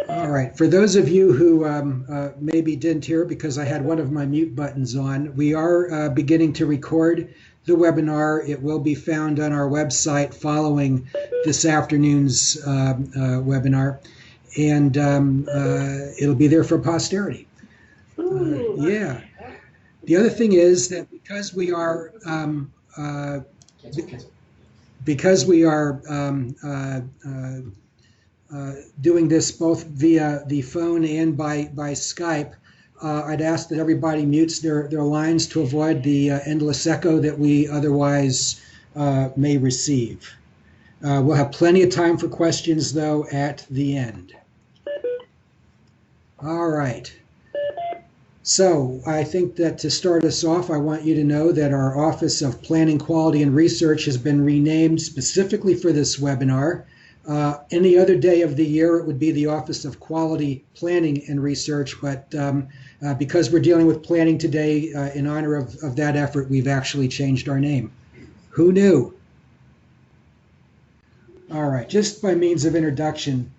All right. For those of you who maybe didn't hear because I had one of my mute buttons on, we are beginning to record the webinar. It will be found on our website following this afternoon's webinar, and it'll be there for posterity. Yeah. The other thing is that because we are doing this both via the phone and by Skype, I'd ask that everybody mutes their lines to avoid the endless echo that we otherwise may receive. We'll have plenty of time for questions, though, at the end. All right. So I think that to start us off, I want you to know that our Office of Planning, Quality, and Research has been renamed specifically for this webinar. Any other day of the year, it would be the Office of Quality, Planning, and Research, but because we're dealing with planning today, in honor of that effort, we've actually changed our name. Who knew? All right, just by means of introduction,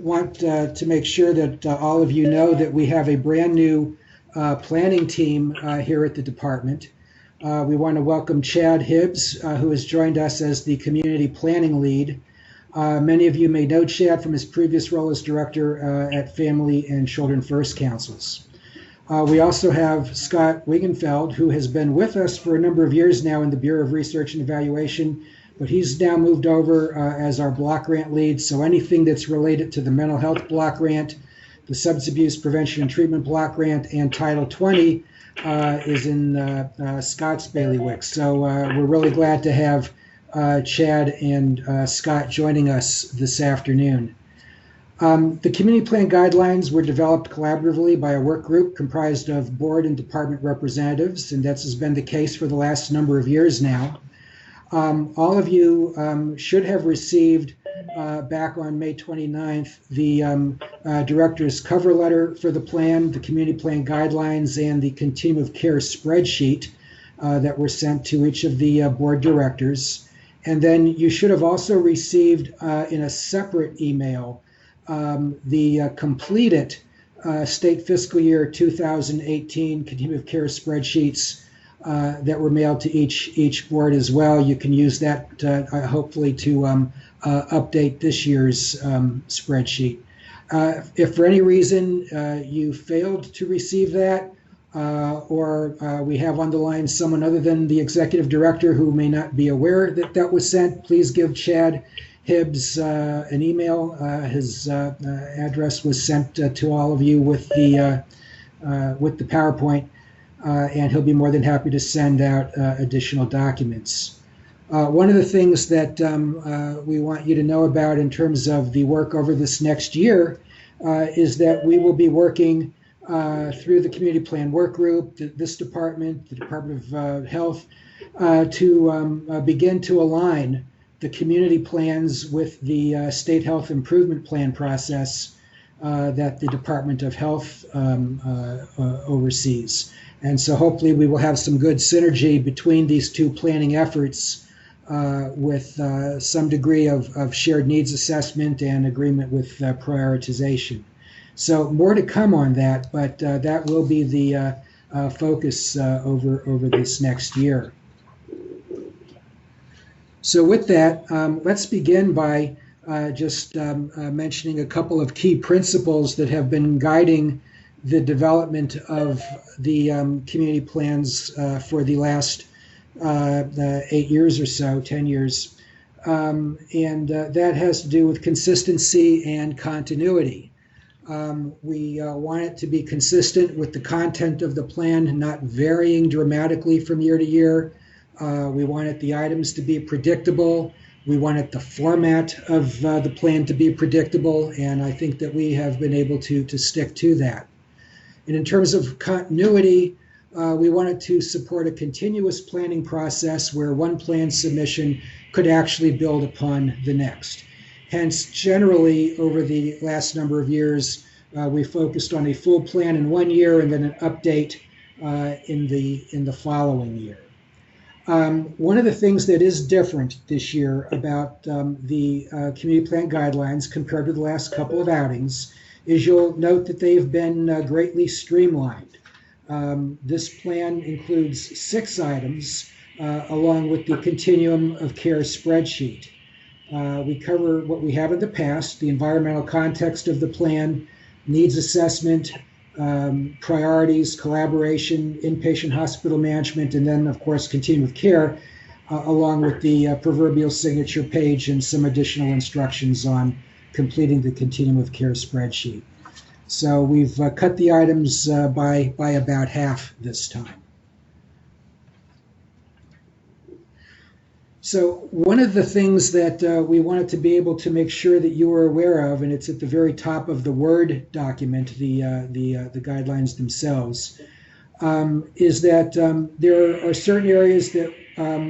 want to make sure that all of you know that we have a brand new planning team here at the department. We want to welcome Chad Hibbs, who has joined us as the community planning lead. Many of you may know Chad from his previous role as director at Family and Children First Councils. We also have Scott Wigenfeld, who has been with us for a number of years now in the Bureau of Research and Evaluation, but he's now moved over as our block grant lead. So anything that's related to the mental health block grant, the substance abuse prevention and treatment block grant, and Title 20 is in Scott's bailiwick. So we're really glad to have Chad and Scott joining us this afternoon. The community plan guidelines were developed collaboratively by a work group comprised of board and department representatives, and that's been the case for the last number of years now. All of you should have received back on May 29th the director's cover letter for the plan, the community plan guidelines, and the Continuum of Care spreadsheet that were sent to each of the board directors. And then you should have also received in a separate email the completed state fiscal year 2018 Continuum of Care spreadsheets that were mailed to each board as well. You can use that hopefully to update this year's spreadsheet. If for any reason you failed to receive that, or we have on the line someone other than the executive director who may not be aware that that was sent, please give Chad Hibbs an email. His address was sent to all of you with the PowerPoint. And he'll be more than happy to send out additional documents. One of the things that we want you to know about in terms of the work over this next year is that we will be working through the Community Plan Work Group, this department, the Department of Health, to begin to align the community plans with the State Health Improvement Plan process that the Department of Health oversees. And so hopefully we will have some good synergy between these two planning efforts with some degree of shared needs assessment and agreement with prioritization. So more to come on that, but that will be the focus over this next year. So with that, let's begin by just mentioning a couple of key principles that have been guiding the development of the community plans for the last 8 years or so, 10 years. And that has to do with consistency and continuity. We want it to be consistent with the content of the plan, not varying dramatically from year to year. We wanted the items to be predictable. We wanted the format of the plan to be predictable, and I think that we have been able to stick to that. And in terms of continuity, we wanted to support a continuous planning process where one plan submission could actually build upon the next. Hence, generally, over the last number of years, we focused on a full plan in one year and then an update in the following year. One of the things that is different this year about the community plan guidelines compared to the last couple of outings is you'll note that they've been greatly streamlined. This plan includes 6 items along with the Continuum of Care spreadsheet. We cover what we have in the past, the environmental context of the plan, needs assessment, priorities, collaboration, inpatient hospital management, and then, of course, Continuum of Care, along with the proverbial signature page and some additional instructions on completing the Continuum of Care spreadsheet. So we've cut the items by about half this time. So one of the things that we wanted to be able to make sure that you were aware of, and it's at the very top of the Word document, the guidelines themselves, is that there are certain areas that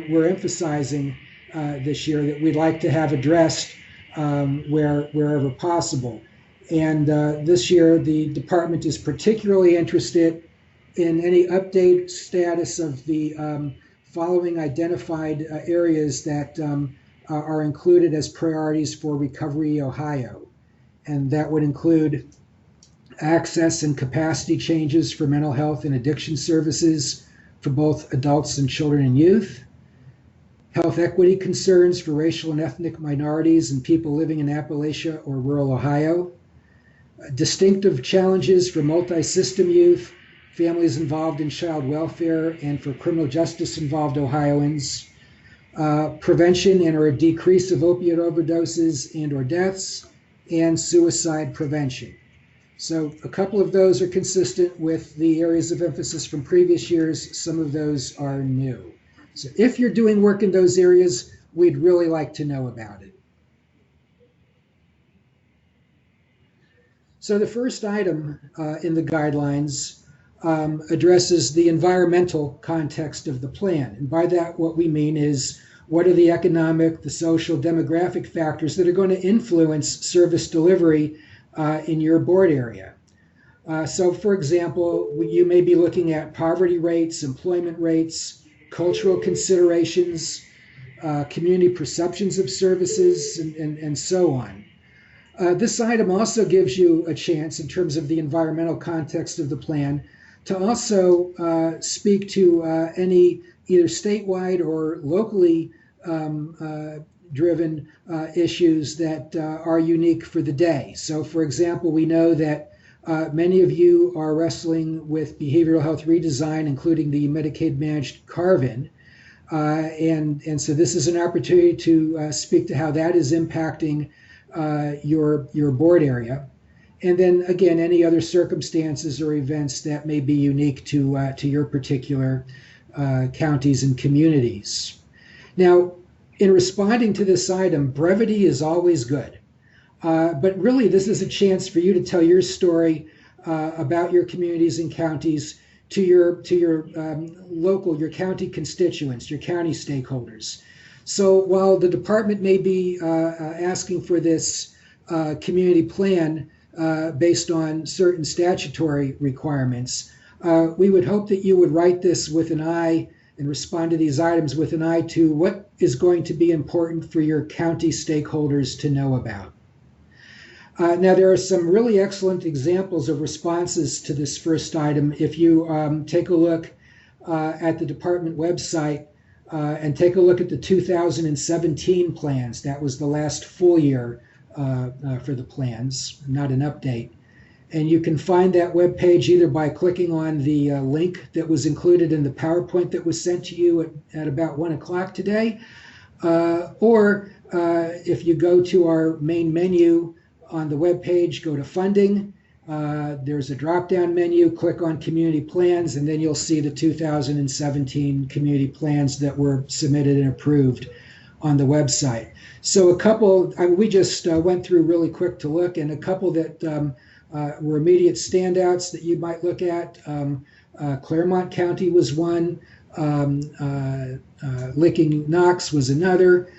we're emphasizing this year that we'd like to have addressed wherever possible. And this year, the department is particularly interested in any update status of the following identified areas that are included as priorities for Recovery Ohio. And that would include access and capacity changes for mental health and addiction services for both adults and children and youth, health equity concerns for racial and ethnic minorities and people living in Appalachia or rural Ohio, distinctive challenges for multi-system youth, families involved in child welfare, and for criminal justice involved Ohioans, prevention and or a decrease of opiate overdoses and or deaths, and suicide prevention. So a couple of those are consistent with the areas of emphasis from previous years. Some of those are new. So if you're doing work in those areas, we'd really like to know about it. So the first item in the guidelines addresses the environmental context of the plan. And by that, what we mean is what are the economic, the social, demographic factors that are going to influence service delivery in your board area. So for example, you may be looking at poverty rates, employment rates, cultural considerations, community perceptions of services, and so on. This item also gives you a chance, in terms of the environmental context of the plan, to also speak to any either statewide or locally driven issues that are unique for the day. So for example, we know that many of you are wrestling with behavioral health redesign, including the Medicaid managed carve-in. And so this is an opportunity to speak to how that is impacting your board area. And then again, any other circumstances or events that may be unique to your particular counties and communities. Now, in responding to this item, brevity is always good. But really, this is a chance for you to tell your story about your communities and counties to your local, your county constituents, your county stakeholders. So while the department may be asking for this community plan based on certain statutory requirements, we would hope that you would write this with an eye and respond to these items with an eye to what is going to be important for your county stakeholders to know about. Now, there are some really excellent examples of responses to this first item. If you take a look at the department website and take a look at the 2017 plans, that was the last full year for the plans, not an update. And you can find that web page either by clicking on the link that was included in the PowerPoint that was sent to you at about 1 o'clock today, or if you go to our main menu on the web page, go to funding, there's a drop-down menu, click on community plans, and then you'll see the 2017 community plans that were submitted and approved on the website. So a couple, we just went through really quick to look, and a couple that were immediate standouts that you might look at. Claremont County was one, Licking Knox was another,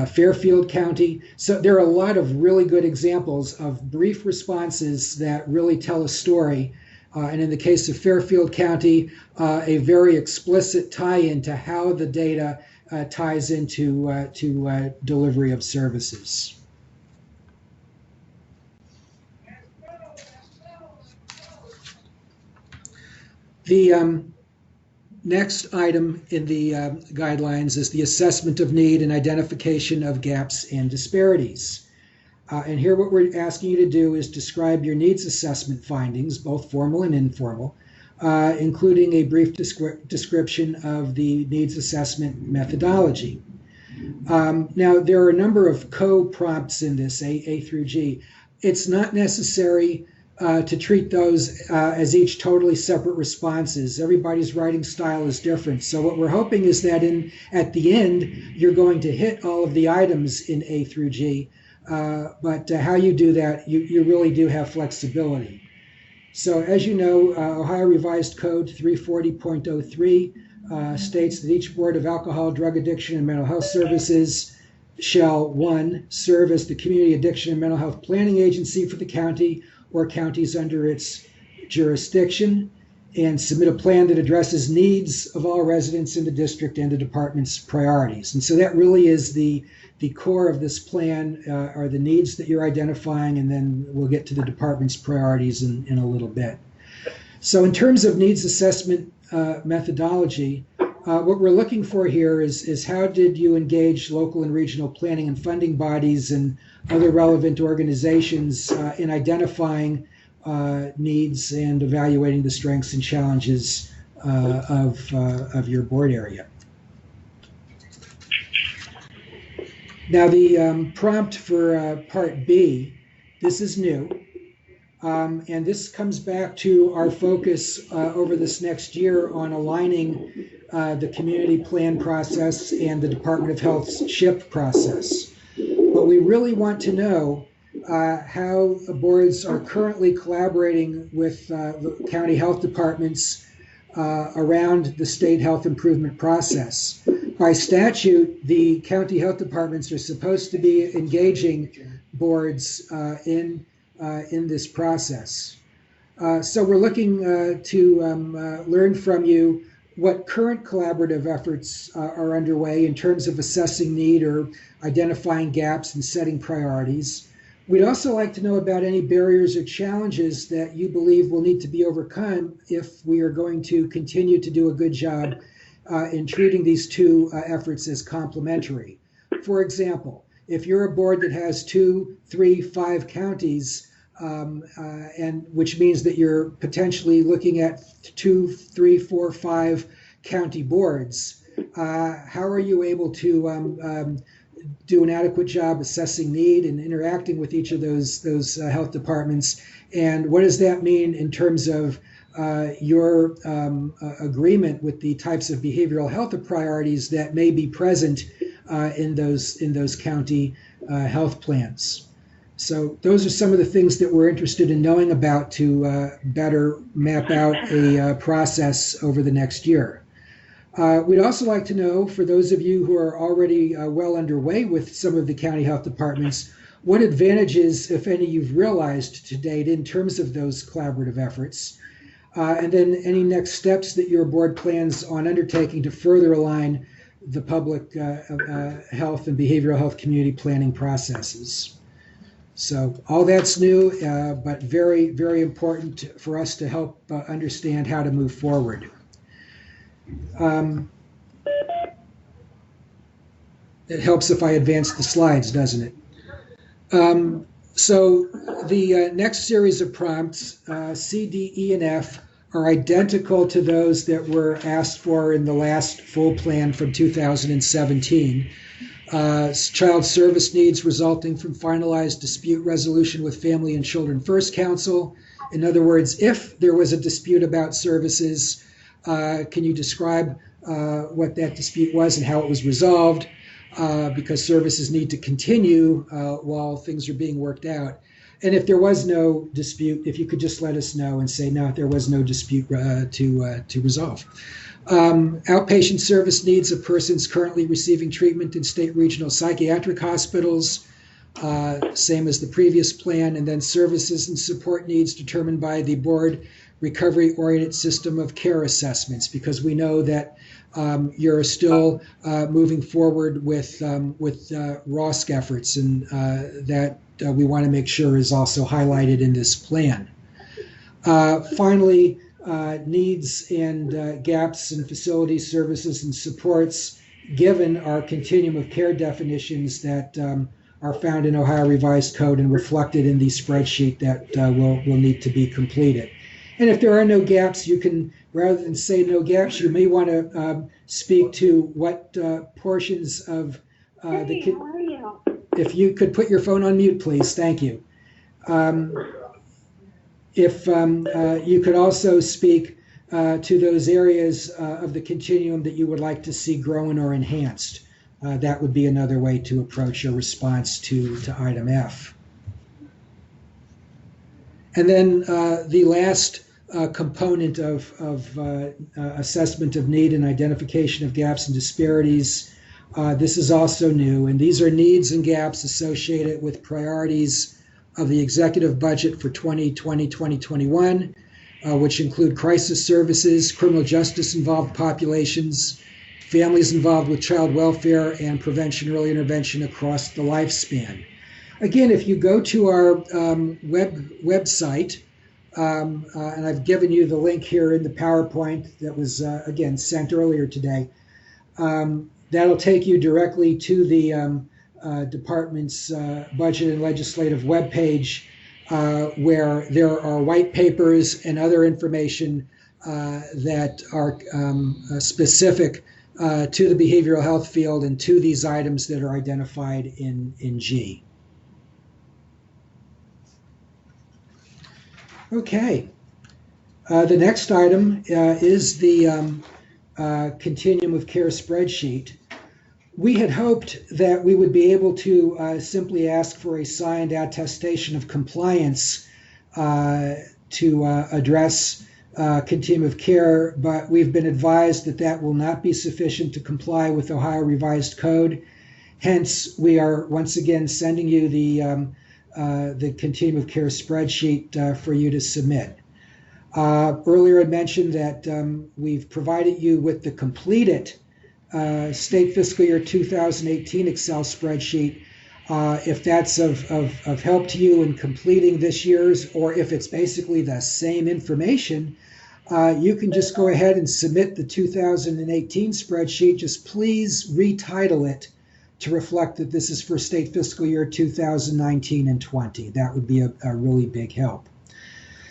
Fairfield County. So there are a lot of really good examples of brief responses that really tell a story And in the case of Fairfield County, a very explicit tie-in to how the data ties into delivery of services. The next item in the guidelines is the assessment of need and identification of gaps and disparities. And here what we're asking you to do is describe your needs assessment findings, both formal and informal, including a brief description of the needs assessment methodology. Now, there are a number of co-prompts in this, A through G. It's not necessary to treat those as each totally separate responses. Everybody's writing style is different. So what we're hoping is that at the end, you're going to hit all of the items in A through G. But how you do that, you really do have flexibility. So as you know, Ohio Revised Code 340.03 states that each Board of Alcohol, Drug Addiction, and Mental Health Services shall, 1, serve as the Community Addiction and Mental Health Planning Agency for the county or counties under its jurisdiction, and submit a plan that addresses needs of all residents in the district and the department's priorities. And so that really is the core of this plan, are the needs that you're identifying, and then we'll get to the department's priorities in a little bit. So in terms of needs assessment methodology, what we're looking for here is how did you engage local and regional planning and funding bodies and other relevant organizations in identifying needs and evaluating the strengths and challenges of your board area. Now the prompt for Part B, this is new, and this comes back to our focus over this next year on aligning the community plan process and the Department of Health's SHIP process. But we really want to know how boards are currently collaborating with the county health departments around the state health improvement process. By statute, the county health departments are supposed to be engaging boards in this process. So we're looking to learn from you what current collaborative efforts are underway in terms of assessing need or identifying gaps and setting priorities. We'd also like to know about any barriers or challenges that you believe will need to be overcome if we are going to continue to do a good job in treating these two efforts as complementary. For example, if you're a board that has 2, 3, 5 counties, and which means that you're potentially looking at 2, 3, 4, 5 county boards, how are you able to do an adequate job assessing need and interacting with each of those health departments? And what does that mean in terms of your agreement with the types of behavioral health priorities that may be present in those county health plans? So those are some of the things that we're interested in knowing about to better map out a process over the next year. We'd also like to know, for those of you who are already well underway with some of the county health departments, what advantages, if any, you've realized to date in terms of those collaborative efforts, and then any next steps that your board plans on undertaking to further align the public health and behavioral health community planning processes. So all that's new, but very, very important for us to help understand how to move forward. It helps if I advance the slides, doesn't it? So the next series of prompts, C, D, E, and F, are identical to those that were asked for in the last full plan from 2017. Child service needs resulting from finalized dispute resolution with Family and Children First Council. In other words, if there was a dispute about services, can you describe what that dispute was and how it was resolved? Because services need to continue while things are being worked out. And if there was no dispute, if you could just let us know and say, no, there was no dispute to resolve. Outpatient service needs of persons currently receiving treatment in state regional psychiatric hospitals, same as the previous plan, and then services and support needs determined by the board recovery-oriented system of care assessments, because we know that you're still moving forward with ROSC efforts, and that we want to make sure is also highlighted in this plan. Finally, needs and gaps in facilities, services, and supports, given our continuum of care definitions that are found in Ohio Revised Code and reflected in the spreadsheet that will need to be completed. And if there are no gaps, you can, rather than say no gaps, you may want to speak to what portions of the... Hey, how are you? If you could put your phone on mute, please. Thank you. If you could also speak to those areas of the continuum that you would like to see grown or enhanced. That would be another way to approach your response to item F. And then the last component of assessment of need and identification of gaps and disparities, this is also new, and these are needs and gaps associated with priorities of the executive budget for 2020-2021, which include crisis services, criminal justice involved populations, families involved with child welfare, and prevention early intervention across the lifespan. Again, if you go to our website, and I've given you the link here in the PowerPoint that was, again, sent earlier today, that'll take you directly to the department's budget and legislative webpage, where there are white papers and other information that are specific to the behavioral health field and to these items that are identified in G. Okay. The next item is the Continuum of Care spreadsheet. We had hoped that we would be able to simply ask for a signed attestation of compliance to address Continuum of Care, but we've been advised that that will not be sufficient to comply with Ohio Revised Code. Hence, we are once again sending you the Continuum of Care spreadsheet for you to submit. Earlier I mentioned that we've provided you with the completed state fiscal year 2018 Excel spreadsheet. If that's of help to you in completing this year's, or if it's basically the same information, you can just go ahead and submit the 2018 spreadsheet. Just please retitle it to reflect that this is for state fiscal year 2019 and 20. That would be a really big help.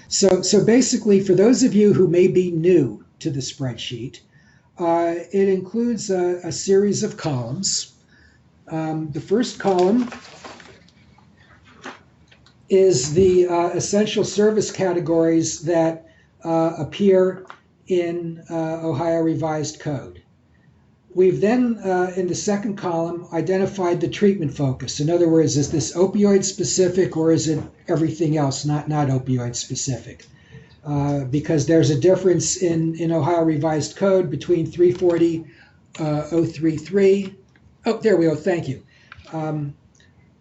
So basically, for those of you who may be new to the spreadsheet, it includes a series of columns. The first column is the essential service categories that appear in Ohio Revised Code. We've then, in the second column, identified the treatment focus. In other words, is this opioid specific or is it everything else, not opioid specific? Because there's a difference in Ohio Revised Code between 340.033. Oh, there we go. Thank you.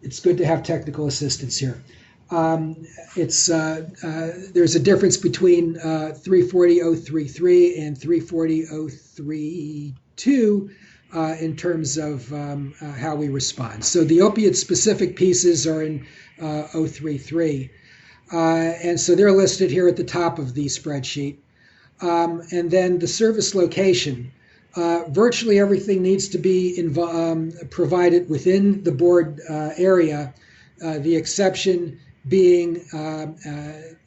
It's good to have technical assistance here. There's a difference between 340.033 and 340.032 in terms of how we respond. So the opiate specific pieces are in 033. And so they're listed here at the top of the spreadsheet. And then the service location. Virtually everything needs to be provided within the board area, the exception being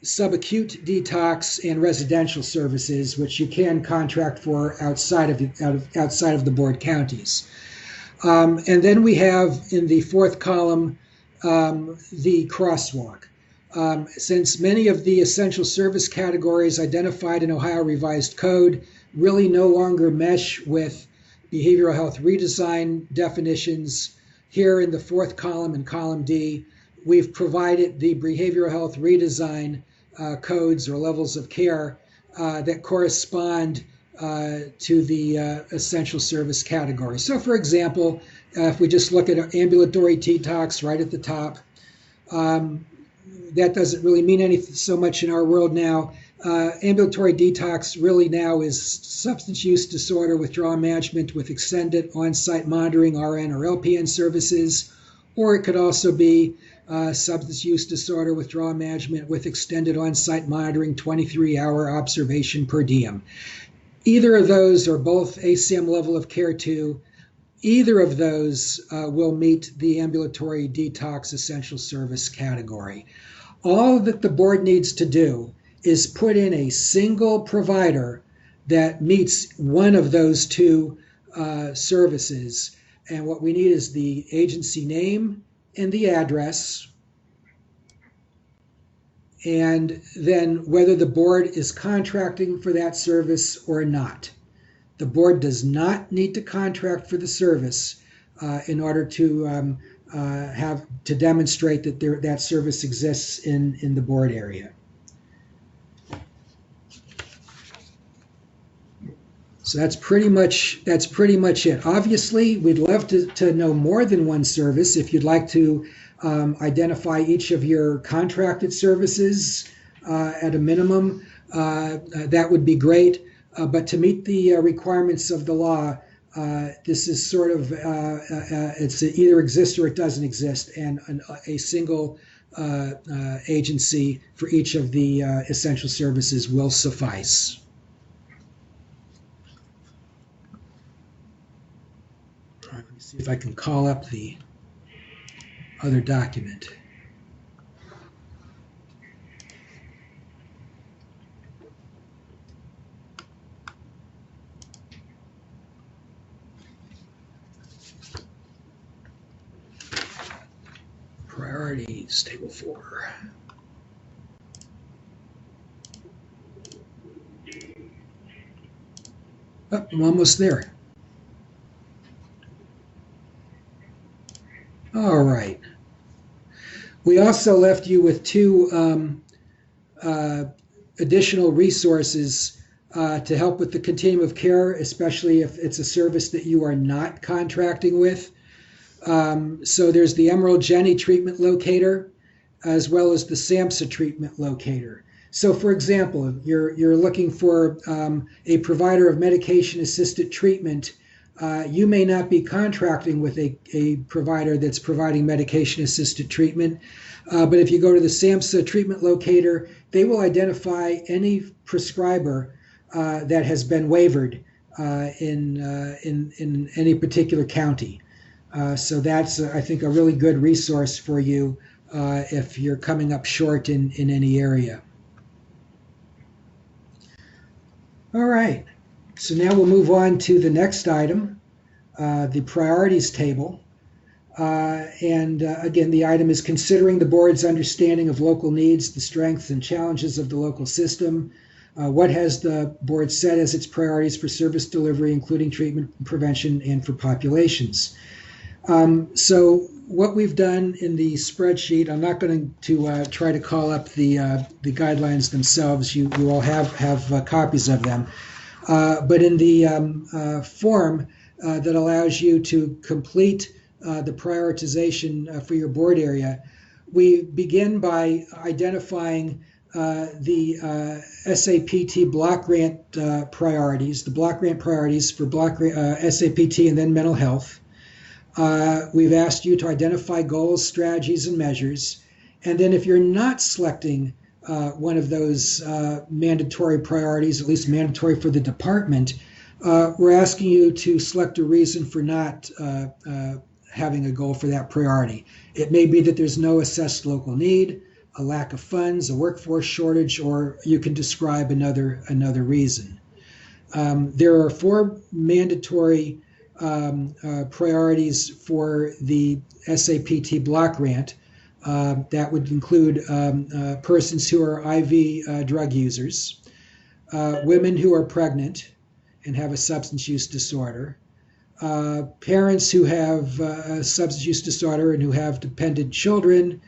subacute detox and residential services, which you can contract for outside of the board counties. And then we have in the fourth column the crosswalk. Since many of the essential service categories identified in Ohio Revised Code really no longer mesh with behavioral health redesign definitions, here in the fourth column in column D, we've provided the behavioral health redesign codes or levels of care that correspond to the essential service category. So for example, if we just look at ambulatory detox right at the top, that doesn't really mean anything so much in our world now. Ambulatory detox really now is substance use disorder withdrawal management with extended on-site monitoring, RN or LPN services, or it could also be substance use disorder withdrawal management with extended on-site monitoring, 23-hour observation per diem. Either of those or both ACM level of care 2, either of those will meet the ambulatory detox essential service category. All that the board needs to do is put in a single provider that meets one of those two services. And what we need is the agency name and the address, and then whether the board is contracting for that service or not. The board does not need to contract for the service in order to demonstrate that that service exists in the board area. So that's pretty much it. Obviously, we'd love to know more than one service. If you'd like to identify each of your contracted services at a minimum, that would be great. But to meet the requirements of the law, this is sort of it's either exists or it doesn't exist, and a single agency for each of the essential services will suffice. Let me see if I can call up the other document. Priorities, table 4. Oh, I'm almost there. All right. We also left you with 2 additional resources to help with the continuum of care, especially if it's a service that you are not contracting with. So there's the Emerald Jenny treatment locator, as well as the SAMHSA treatment locator. So for example, you're looking for a provider of medication-assisted treatment. You may not be contracting with a provider that's providing medication-assisted treatment, but if you go to the SAMHSA treatment locator, they will identify any prescriber that has been waivered in any particular county. So that's, I think, a really good resource for you if you're coming up short in any area. All right, so now we'll move on to the next item, the priorities table. Again, the item is considering the board's understanding of local needs, the strengths and challenges of the local system. What has the board set as its priorities for service delivery, including treatment, prevention, and for populations? So what we've done in the spreadsheet, I'm not going to try to call up the guidelines themselves. You all have copies of them. But in the form that allows you to complete the prioritization for your board area, we begin by identifying the SAPT block grant priorities, the block grant priorities for block SAPT and then mental health. We've asked you to identify goals, strategies, and measures. And then if you're not selecting one of those mandatory priorities, at least mandatory for the department, we're asking you to select a reason for not having a goal for that priority. It may be that there's no assessed local need, a lack of funds, a workforce shortage, or you can describe another reason. There are 4 mandatory priorities for the SAPT block grant. That would include persons who are IV drug users, women who are pregnant and have a substance use disorder, parents who have a substance use disorder and who have dependent children,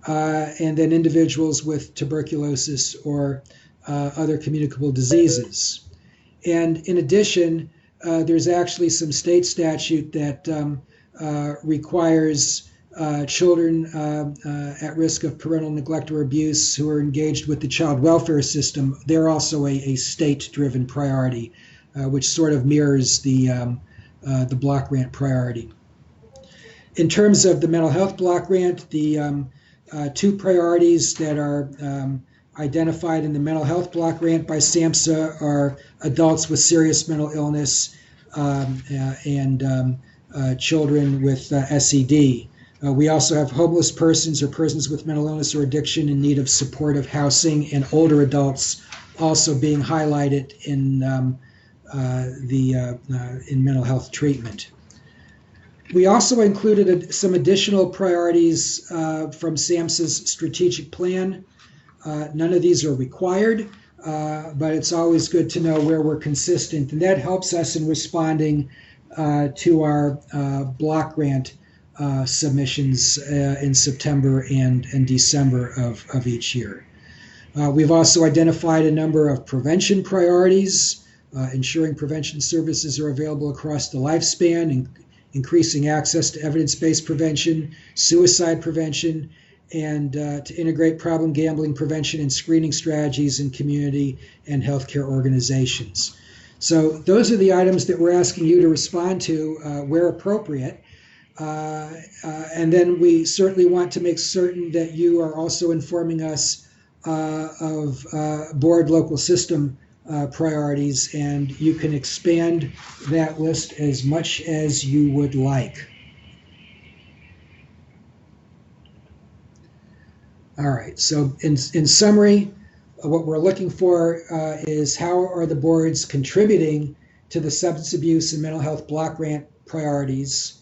and then individuals with tuberculosis or other communicable diseases. And in addition, there's actually some state statute that requires children at risk of parental neglect or abuse who are engaged with the child welfare system, they're also a state-driven priority, which sort of mirrors the block grant priority. In terms of the mental health block grant, the two priorities that are identified in the mental health block grant by SAMHSA are adults with serious mental illness and children with SED. We also have homeless persons or persons with mental illness or addiction in need of supportive housing, and older adults also being highlighted in in mental health treatment. We also included some additional priorities from SAMHSA's strategic plan. None of these are required, but it's always good to know where we're consistent, and that helps us in responding to our block grant submissions in September and December of each year. We've also identified a number of prevention priorities, ensuring prevention services are available across the lifespan, increasing access to evidence-based prevention, suicide prevention, and to integrate problem gambling prevention and screening strategies in community and healthcare organizations. So those are the items that we're asking you to respond to where appropriate. And then we certainly want to make certain that you are also informing us of board local system priorities, and you can expand that list as much as you would like. All right, so in summary, what we're looking for is how are the boards contributing to the substance abuse and mental health block grant priorities?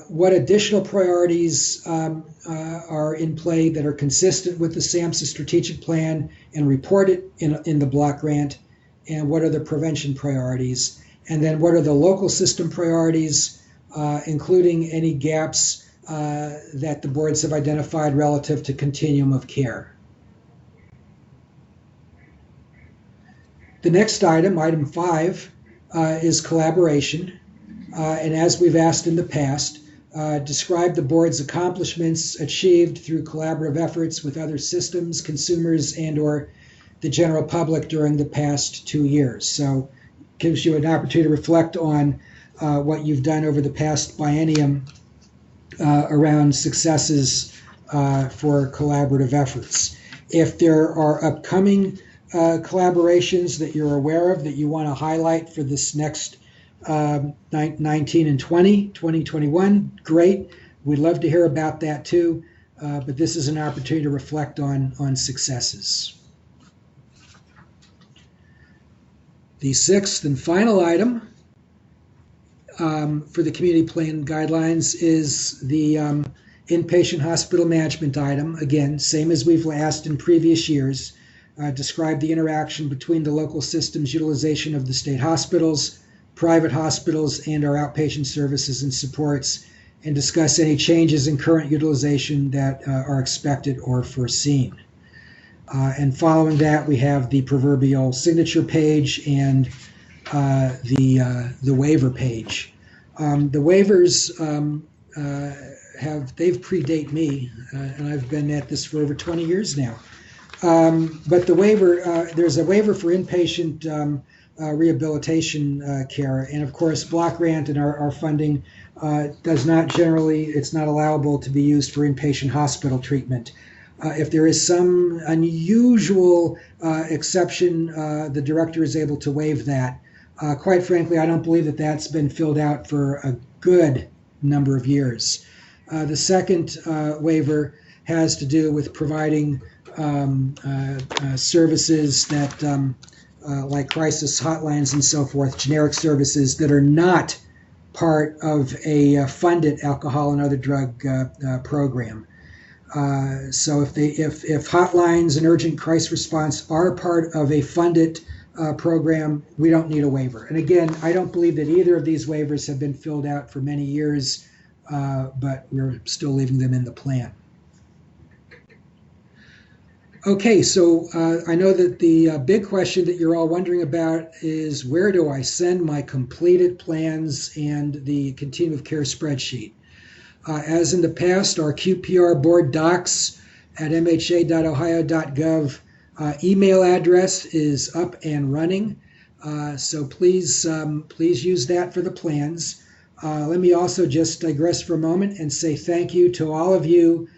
What additional priorities are in play that are consistent with the SAMHSA strategic plan and reported in the block grant? And what are the prevention priorities? And then what are the local system priorities, including any gaps that the boards have identified relative to continuum of care? The next item, item 5, is collaboration. And as we've asked in the past, describe the board's accomplishments achieved through collaborative efforts with other systems, consumers, and/or the general public during the past 2 years. So it gives you an opportunity to reflect on what you've done over the past biennium around successes for collaborative efforts. If there are upcoming collaborations that you're aware of that you want to highlight for this next 19 and 2021, great. We'd love to hear about that too, but this is an opportunity to reflect on successes. The sixth and final item for the community plan guidelines is the inpatient hospital management item. Again, same as we've asked in previous years. Describe the interaction between the local systems utilization of the state hospitals, private hospitals, and our outpatient services and supports, and discuss any changes in current utilization that are expected or foreseen. And following that, we have the proverbial signature page and the waiver page. The waivers they've predate me, and I've been at this for over 20 years now. But the waiver, there's a waiver for inpatient rehabilitation care, and of course block grant and our funding does not generally, it's not allowable to be used for inpatient hospital treatment. If there is some unusual exception, the director is able to waive that. Quite frankly, I don't believe that that's been filled out for a good number of years. The second waiver has to do with providing services that like crisis hotlines and so forth, generic services that are not part of a funded alcohol and other drug program. So if hotlines and urgent crisis response are part of a funded program, we don't need a waiver. And again, I don't believe that either of these waivers have been filled out for many years, but we're still leaving them in the plan. Okay, so I know that the big question that you're all wondering about is where do I send my completed plans and the Continuum of Care spreadsheet? As in the past, our QPR board docs at mha.ohio.gov email address is up and running. So please use that for the plans. Let me also just digress for a moment and say thank you to all of you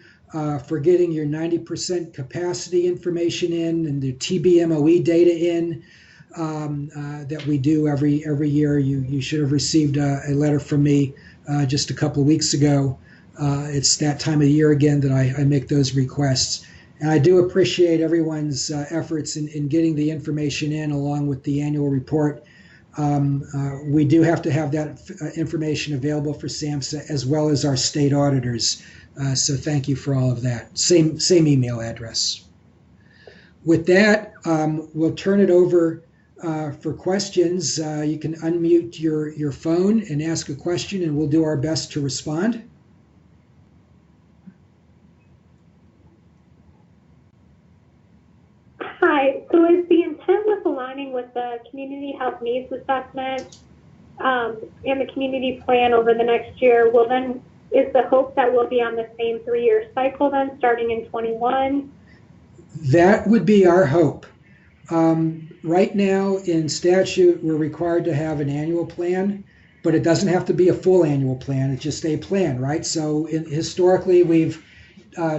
for getting your 90% capacity information in and the TBMOE data in that we do every year. You should have received a letter from me just a couple of weeks ago. It's that time of year again that I make those requests. And I do appreciate everyone's efforts in getting the information in along with the annual report. We do have to have that information available for SAMHSA as well as our state auditors. So thank you for all of that. Same email address. With that, we'll turn it over for questions. You can unmute your phone and ask a question, and we'll do our best to respond. Hi, so is the intent with aligning with the community health needs assessment and the community plan over the next year, is the hope that we'll be on the same 3-year cycle then starting in 21? That would be our hope. Right now in statute, we're required to have an annual plan, but it doesn't have to be a full annual plan. It's just a plan, right? So historically, we've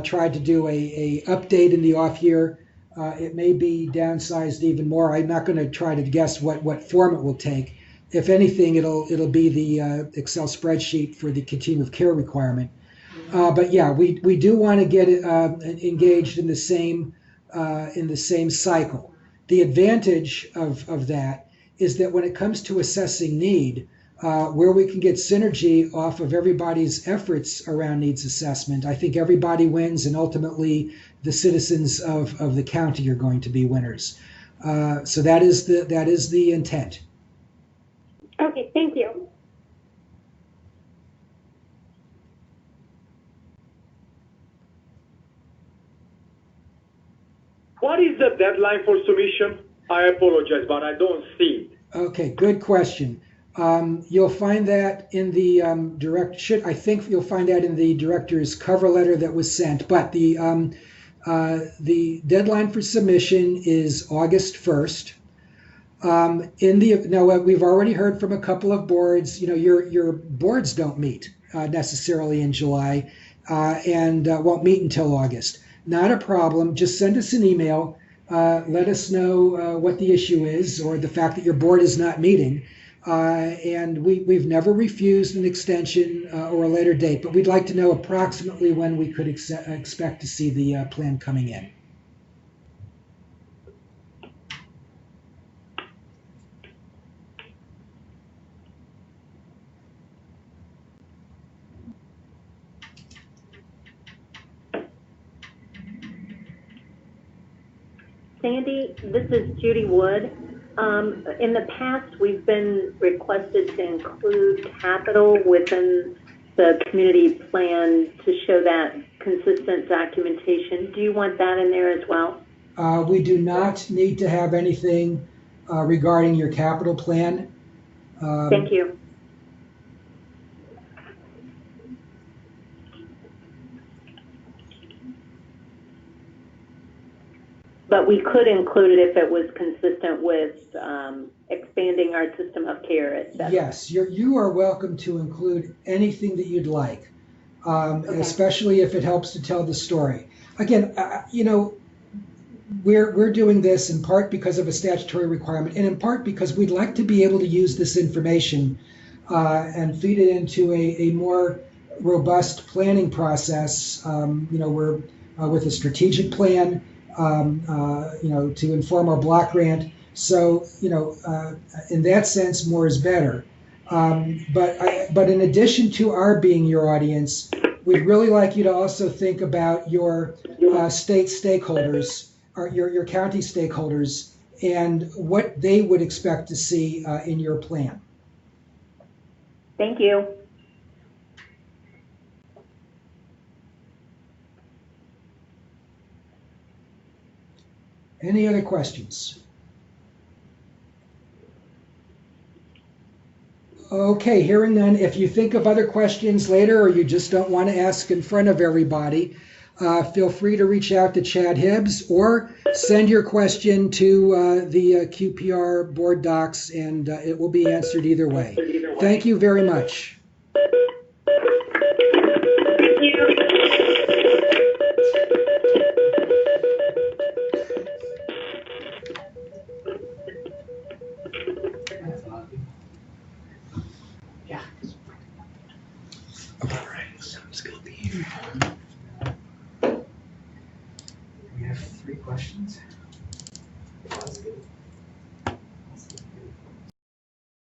tried to do a update in the off year. It may be downsized even more. I'm not going to try to guess what form it will take. If anything, it'll be the Excel spreadsheet for the Continuum of Care requirement. But yeah, we do want to get engaged in the same cycle. The advantage of that is that when it comes to assessing need, where we can get synergy off of everybody's efforts around needs assessment, I think everybody wins, and ultimately the citizens of the county are going to be winners. So that is the intent. Okay, thank you. What is the deadline for submission? I apologize, but I don't see it. Okay, good question. You'll find that in the I think you'll find that in the director's cover letter that was sent. But the deadline for submission is August 1st. Now we've already heard from a couple of boards. You know, your boards don't meet necessarily in July and won't meet until August. Not a problem. Just send us an email. Let us know what the issue is or the fact that your board is not meeting. And we've never refused an extension or a later date, but we'd like to know approximately when we could expect to see the plan coming in. Sandy, this is Judy Wood. In the past, we've been requested to include capital within the community plan to show that consistent documentation. Do you want that in there as well? We do not need to have anything regarding your capital plan. Thank you. But we could include it if it was consistent with expanding our system of care, et cetera. Yes, you are welcome to include anything that you'd like, Okay. especially if it helps to tell the story. Again, you know, we're doing this in part because of a statutory requirement, and in part because we'd like to be able to use this information and feed it into a more robust planning process. You know, we're with a strategic plan. You know, to inform our block grant. So, you know, in that sense, more is better. But in addition to our being your audience, we'd really like you to also think about your state stakeholders, or your county stakeholders, and what they would expect to see in your plan. Thank you. Any other questions? Okay, hearing none, if you think of other questions later or you just don't want to ask in front of everybody, feel free to reach out to Chad Hibbs or send your question to the QPR board docs, and it will be answered either way. Thank you very much. Thank you. Okay. All right, sounds good.